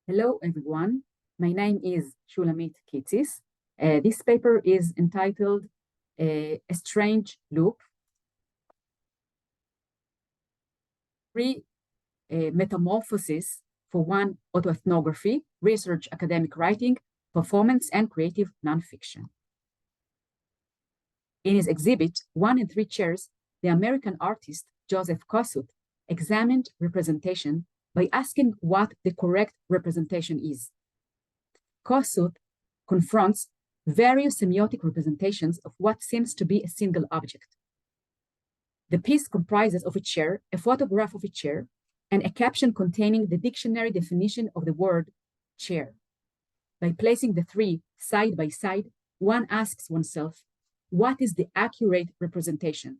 Hello, everyone. My name is Shulamit Kitzis. This paper is entitled A Strange Loop, Three Metamorphoses for One Autoethnography, Research, Academic Writing, Performance, and Creative Nonfiction. In his exhibit, 1 and 3 Chairs, the American artist Joseph Kossuth examined representation by asking what the correct representation is. Kossuth confronts various semiotic representations of what seems to be a single object. The piece comprises of a chair, a photograph of a chair, and a caption containing the dictionary definition of the word chair. By placing the three side by side, one asks oneself, what is the accurate representation?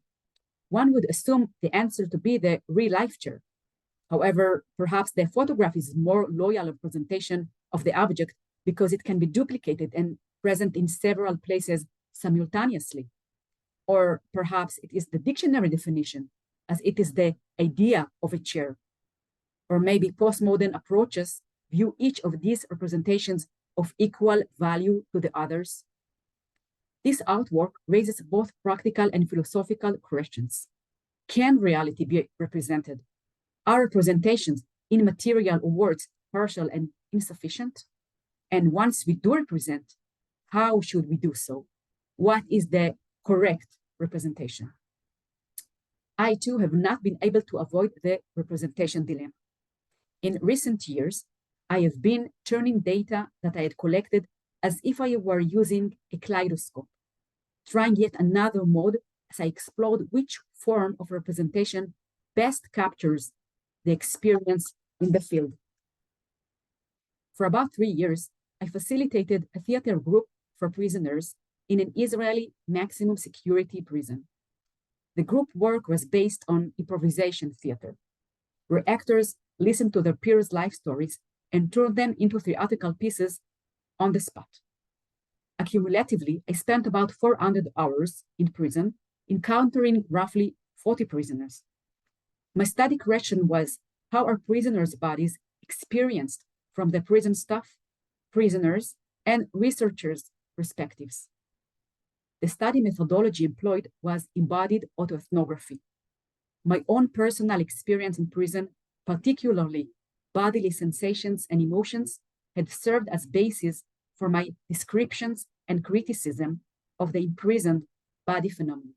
One would assume the answer to be the real-life chair. However, perhaps the photograph is more loyal representation of the object because it can be duplicated and present in several places simultaneously. Or perhaps it is the dictionary definition, as it is the idea of a chair. Or maybe postmodern approaches view each of these representations of equal value to the others. This artwork raises both practical and philosophical questions. Can reality be represented? Are representations in material or words partial and insufficient? And once we do represent, how should we do so? What is the correct representation? I too have not been able to avoid the representation dilemma. In recent years, I have been turning data that I had collected as if I were using a kaleidoscope, trying yet another mode as I explored which form of representation best captures the experience in the field. For about 3 years, I facilitated a theater group for prisoners in an Israeli maximum security prison. The group work was based on improvisation theater, where actors listened to their peers' life stories and turned them into theatrical pieces on the spot. Accumulatively, I spent about 400 hours in prison, encountering roughly 40 prisoners. My study question was how are prisoners' bodies experienced from the prison staff, prisoners, and researchers' perspectives. The study methodology employed was embodied autoethnography. My own personal experience in prison, particularly bodily sensations and emotions, had served as basis for my descriptions and criticism of the imprisoned body phenomenon.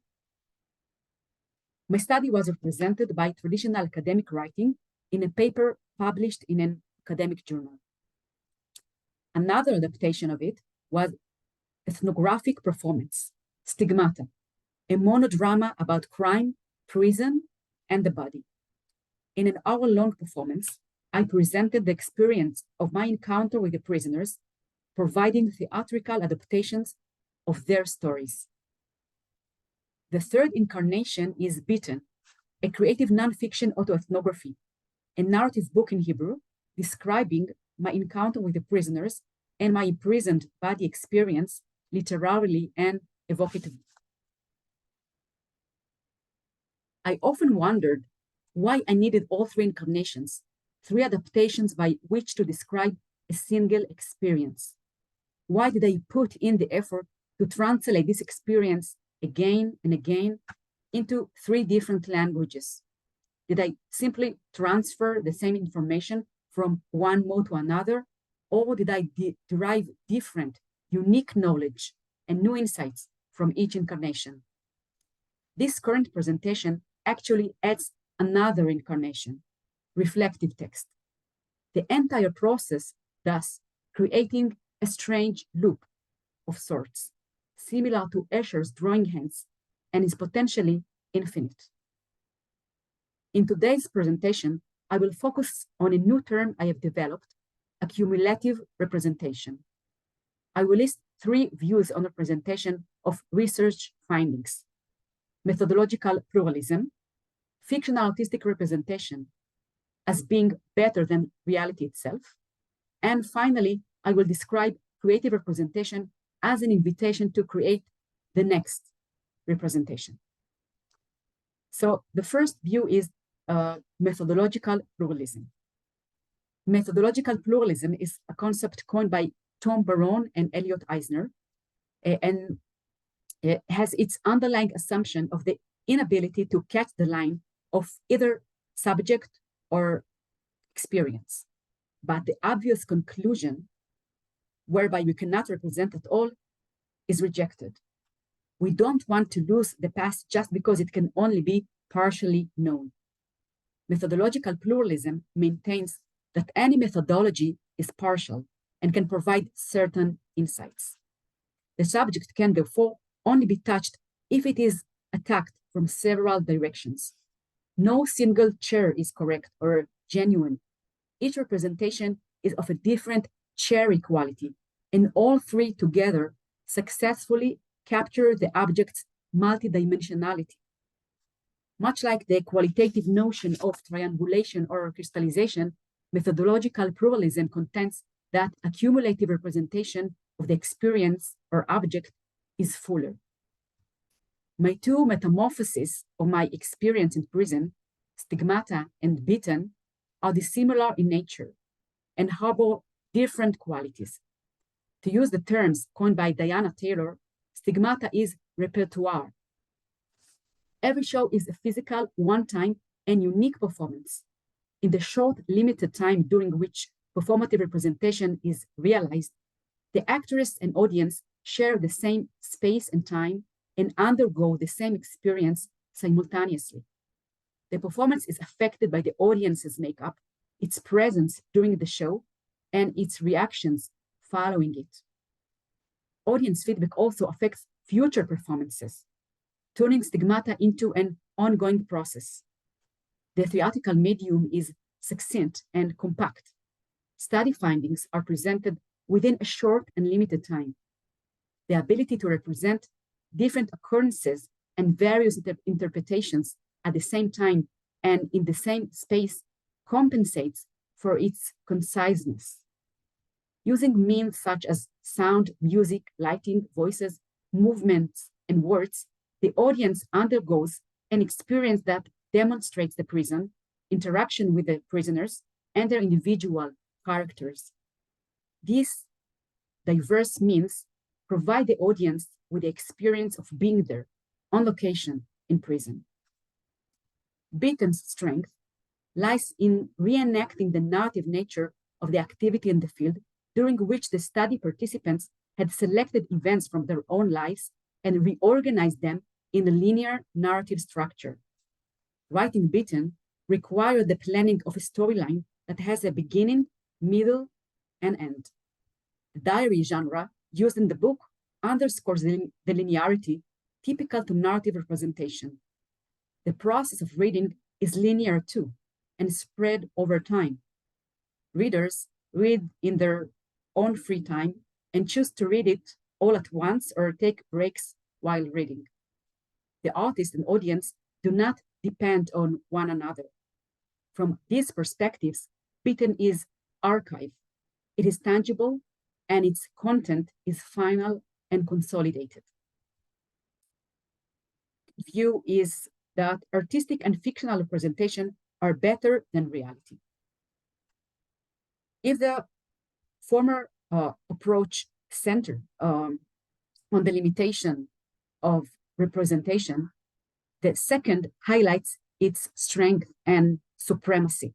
My study was represented by traditional academic writing in a paper published in an academic journal. Another adaptation of it was ethnographic performance, Stigmata, a monodrama about crime, prison, and the body. In an hour-long performance, I presented the experience of my encounter with the prisoners, providing theatrical adaptations of their stories. The third incarnation is Beaten, a creative nonfiction autoethnography, a narrative book in Hebrew describing my encounter with the prisoners and my imprisoned body experience literarily and evocatively. I often wondered why I needed all 3 incarnations, 3 adaptations by which to describe a single experience. Why did I put in the effort to translate this experience again and again into 3 different languages? Did I simply transfer the same information from one mode to another, or did I derive different, unique knowledge and new insights from each incarnation? This current presentation actually adds another incarnation, reflective text. The entire process, thus, creating a strange loop of sorts, similar to Escher's drawing hands, and is potentially infinite. In today's presentation, I will focus on a new term I have developed, accumulative representation. I will list 3 views on representation of research findings: methodological pluralism, fictional artistic representation as being better than reality itself, and finally, I will describe creative representation as an invitation to create the next representation. So the first view is methodological pluralism. Methodological pluralism is a concept coined by Tom Barone and Elliot Eisner, and it has its underlying assumption of the inability to catch the line of either subject or experience. But the obvious conclusion, whereby we cannot represent at all, is rejected. We don't want to lose the past just because it can only be partially known. Methodological pluralism maintains that any methodology is partial and can provide certain insights. The subject can therefore only be touched if it is attacked from several directions. No single chair is correct or genuine. Each representation is of a different cherry quality, and all three together successfully capture the object's multidimensionality. Much like the qualitative notion of triangulation or crystallization, methodological pluralism contends that accumulative representation of the experience or object is fuller. My two metamorphoses of my experience in prison, stigmata and beaten, are dissimilar in nature and harbor different qualities. To use the terms coined by Diana Taylor, stigmata is repertoire. Every show is a physical, one-time, and unique performance. In the short, limited time during which performative representation is realized, the actress and audience share the same space and time and undergo the same experience simultaneously. The performance is affected by the audience's makeup, its presence during the show, and its reactions following it. Audience feedback also affects future performances, turning stigmata into an ongoing process. The theatrical medium is succinct and compact. Study findings are presented within a short and limited time. The ability to represent different occurrences and various interpretations at the same time and in the same space compensates for its conciseness. Using means such as sound, music, lighting, voices, movements, and words, the audience undergoes an experience that demonstrates the prison, interaction with the prisoners, and their individual characters. These diverse means provide the audience with the experience of being there on location in prison. Beaton's strength lies in reenacting the narrative nature of the activity in the field, during which the study participants had selected events from their own lives and reorganized them in a linear narrative structure. Writing Beaton required the planning of a storyline that has a beginning, middle, and end. The diary genre used in the book underscores the linearity typical to narrative representation. The process of reading is linear too, and spread over time. Readers read in their own free time and choose to read it all at once or take breaks while reading. The artist and audience do not depend on one another. From these perspectives, Beaton is archive. It is tangible, and its content is final and consolidated. View is that artistic and fictional representation are better than reality. If the former approach centered on the limitation of representation, the second highlights its strength and supremacy.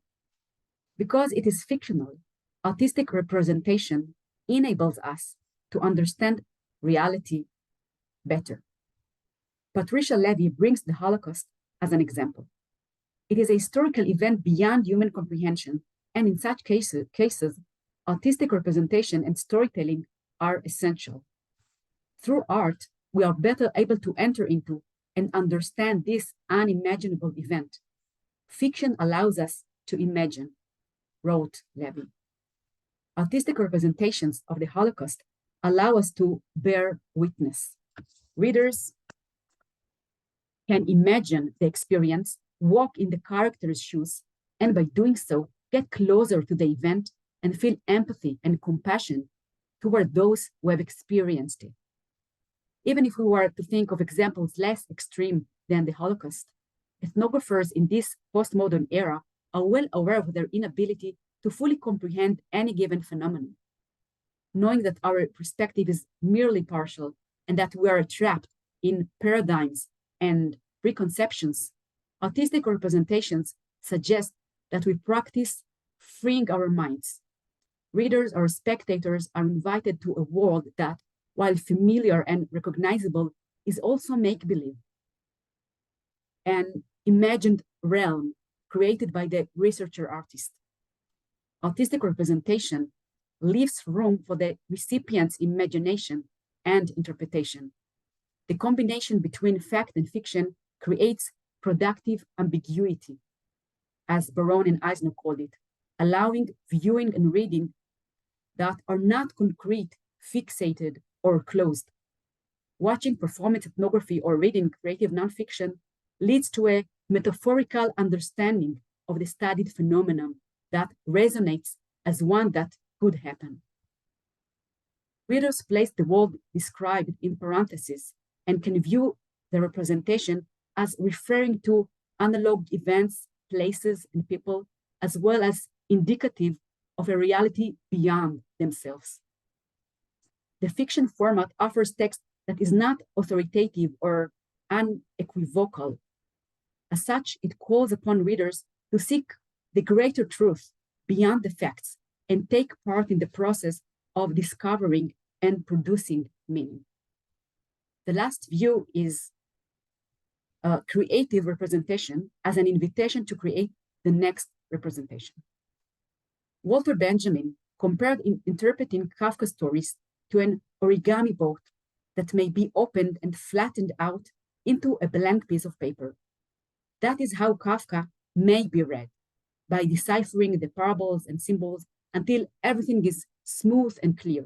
Because it is fictional, artistic representation enables us to understand reality better. Patricia Levy brings the Holocaust as an example. It is a historical event beyond human comprehension, and in such cases, artistic representation and storytelling are essential. Through art, we are better able to enter into and understand this unimaginable event. Fiction allows us to imagine, wrote Levy. Artistic representations of the Holocaust allow us to bear witness. Readers can imagine the experience, walk in the character's shoes, and by doing so, get closer to the event and feel empathy and compassion toward those who have experienced it. Even if we were to think of examples less extreme than the Holocaust, ethnographers in this postmodern era are well aware of their inability to fully comprehend any given phenomenon. Knowing that our perspective is merely partial and that we are trapped in paradigms and preconceptions, artistic representations suggest that we practice freeing our minds. Readers or spectators are invited to a world that, while familiar and recognizable, is also make-believe. An imagined realm created by the researcher artist. Artistic representation leaves room for the recipient's imagination and interpretation. The combination between fact and fiction creates productive ambiguity, as Baron and Eisner called it, allowing viewing and reading that are not concrete, fixated, or closed. Watching performance ethnography or reading creative nonfiction leads to a metaphorical understanding of the studied phenomenon that resonates as one that could happen. Readers place the world described in parentheses and can view the representation as referring to analog events, places, and people, as well as indicative of a reality beyond themselves. The fiction format offers text that is not authoritative or unequivocal. As such, it calls upon readers to seek the greater truth beyond the facts and take part in the process of discovering and producing meaning. The last view is creative representation as an invitation to create the next representation. Walter Benjamin compared interpreting Kafka stories to an origami boat that may be opened and flattened out into a blank piece of paper. That is how Kafka may be read, by deciphering the parables and symbols until everything is smooth and clear.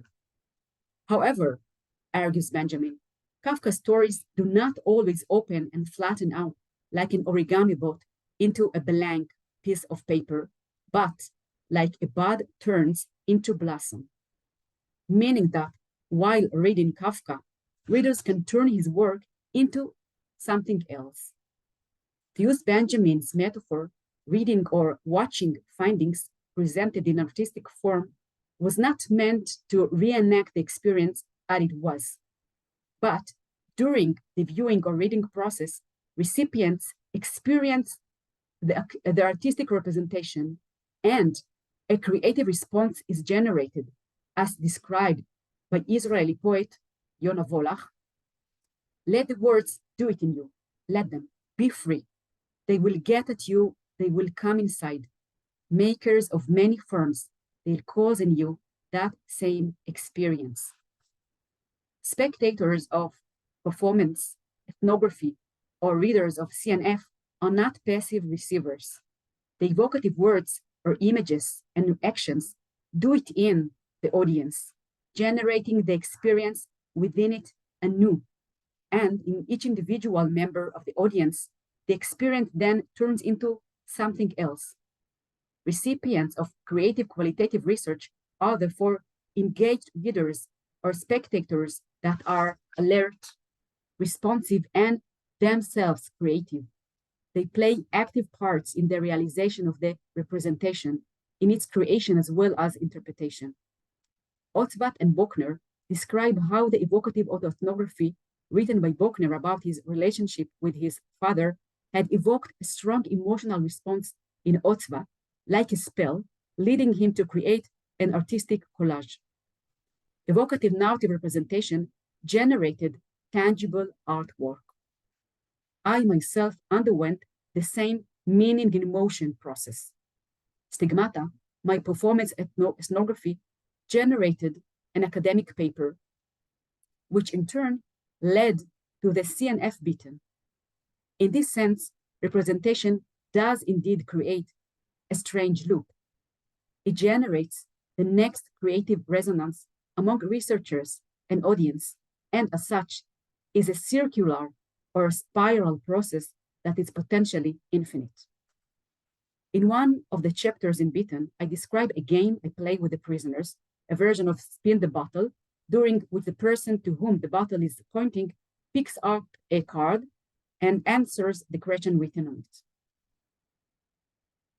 However, argues Benjamin, Kafka's stories do not always open and flatten out like an origami boat into a blank piece of paper, but like a bud turns into blossom. Meaning that while reading Kafka, readers can turn his work into something else. To use Benjamin's metaphor, reading or watching findings presented in artistic form was not meant to reenact the experience as it was, but during the viewing or reading process, recipients experience the artistic representation and a creative response is generated, as described by Israeli poet Yona Volach. Let the words do it in you. Let them be free. They will get at you. They will come inside. Makers of many forms, they'll cause in you that same experience. Spectators of performance, ethnography, or readers of CNF are not passive receivers. The evocative words or images and actions do it in the audience, generating the experience within it anew. And in each individual member of the audience, the experience then turns into something else. Recipients of creative qualitative research are therefore engaged readers or spectators that are alert, responsive, and themselves creative. They play active parts in the realization of the representation, in its creation as well as interpretation. Otzvat and Bochner describe how the evocative autoethnography written by Bochner about his relationship with his father had evoked a strong emotional response in Otzvat, like a spell, leading him to create an artistic collage. Evocative narrative representation generated tangible artwork. I myself underwent the same meaning in motion process. Stigmata, my performance ethnography, generated an academic paper, which in turn led to the CNF beaten. In this sense, representation does indeed create a strange loop. It generates the next creative resonance among researchers and audience, and as such, is a circular or spiral process that is potentially infinite. In one of the chapters in Beaten, I describe a game I play with the prisoners, a version of Spin the Bottle, during which the person to whom the bottle is pointing picks up a card and answers the question written on it.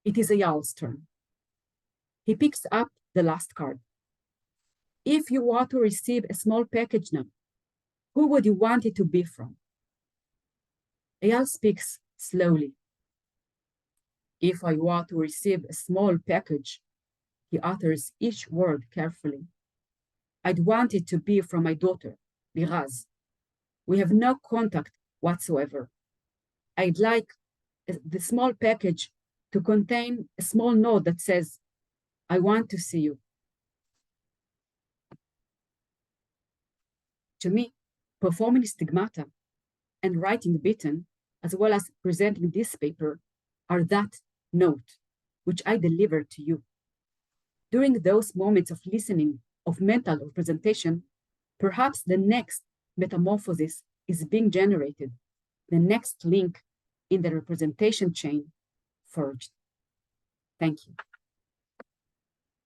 It is Eyal's turn. He picks up the last card. If you want to receive a small package now, who would you want it to be from? Eyal speaks slowly. If I want to receive a small package, he utters each word carefully. I'd want it to be from my daughter, Liraz. We have no contact whatsoever. I'd like the small package to contain a small note that says, I want to see you. To me, performing stigmata and writing bitten, as well as presenting this paper, are that note which I deliver to you. During those moments of listening, of mental representation, perhaps the next metamorphosis is being generated, the next link in the representation chain forged. Thank you.